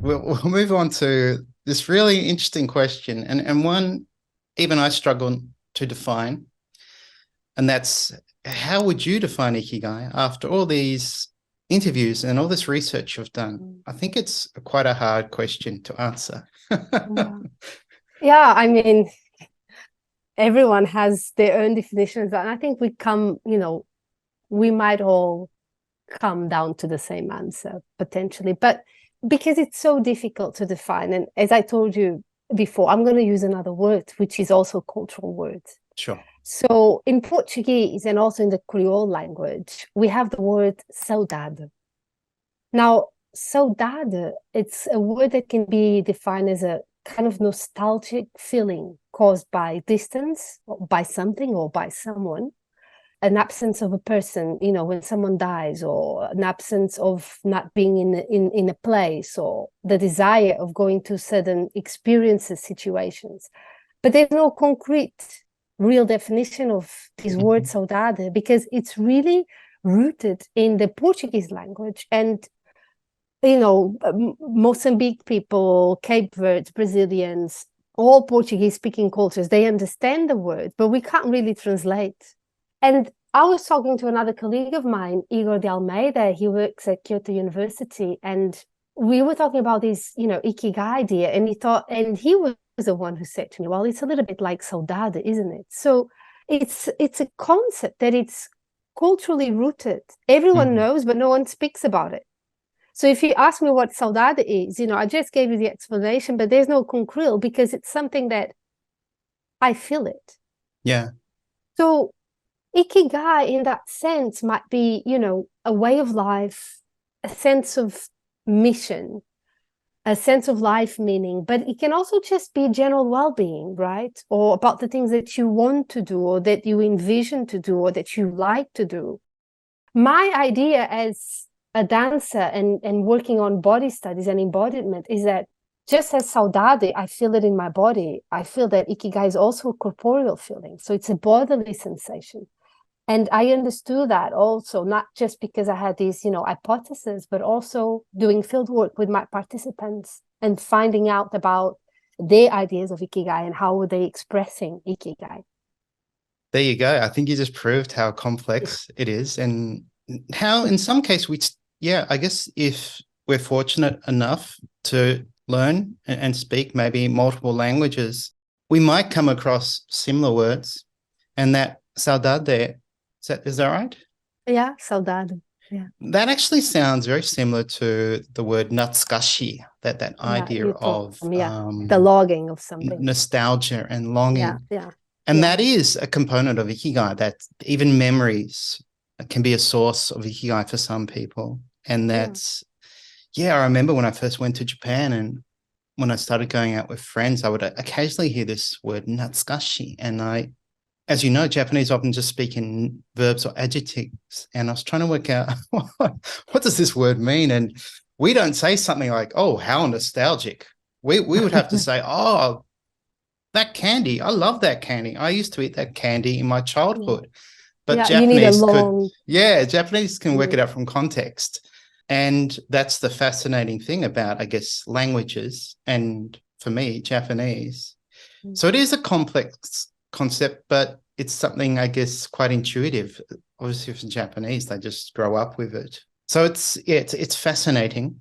we'll move on to this really interesting question, and one even I struggle to define, and that's how would you define Ikigai after all these interviews and all this research you've done? I think it's quite a hard question to answer. Yeah. Yeah, I mean, everyone has their own definitions, and I think we might all come down to the same answer potentially, but because it's so difficult to define, and as I told you before, I'm going to use another word, which is also a cultural word. Sure. So in Portuguese and also in the Creole language, we have the word saudade. Now, saudade, it's a word that can be defined as a kind of nostalgic feeling caused by distance, or by something or by someone, an absence of a person, when someone dies, or an absence of not being in a place, or the desire of going to certain experiences, situations. But there's no concrete, real definition of this word saudade, because it's really rooted in the Portuguese language. And Mozambique people, Cape Verde, Brazilians, all Portuguese speaking cultures, they understand the word, but we can't really translate. And I was talking to another colleague of mine, Igor de Almeida. He works at Kyoto University, and we were talking about this, Ikigai idea, and he was the one who said to me, well, it's a little bit like saudade, isn't it? So it's a concept that it's culturally rooted. Everyone knows, but no one speaks about it. So if you ask me what saudade is, I just gave you the explanation, but there's no concrete, because it's something that I feel it. Yeah. So Ikigai in that sense might be, a way of life, a sense of mission, a sense of life meaning, but it can also just be general well-being, right? Or about the things that you want to do, or that you envision to do, or that you like to do. My idea as a dancer and working on body studies and embodiment is that just as saudade, I feel it in my body, I feel that Ikigai is also a corporeal feeling. So it's a bodily sensation. And I understood that also, not just because I had these, hypotheses, but also doing field work with my participants and finding out about their ideas of Ikigai and how were they expressing Ikigai. There you go. I think you just proved how complex it is, and how in some cases I guess if we're fortunate enough to learn and speak maybe multiple languages, we might come across similar words, and that saudade, is that right? Yeah, saudade. Yeah. That actually sounds very similar to the word natsukashi, that Yeah, idea you told of them, yeah. The logging of something. nostalgia and Yeah, longing. yeah. And Yeah. that is a component of Ikigai, that even memories can be a source of Ikigai for some people. And Yeah. I remember when I first went to Japan, and when I started going out with friends, I would occasionally hear this word natsukashi. And as you know, Japanese often just speak in verbs or adjectives. And I was trying to work out what does this word mean? And we don't say something like, oh, how nostalgic. We would have to say, oh, that candy. I love that candy. I used to eat that candy in my Yeah. childhood. But Yeah, you need a Japanese can work it out from context. And that's the fascinating thing about, I guess, languages, and for me, Japanese. So it is a complex concept, but it's something, I guess, quite intuitive. Obviously, for Japanese, they just grow up with it. So it's fascinating.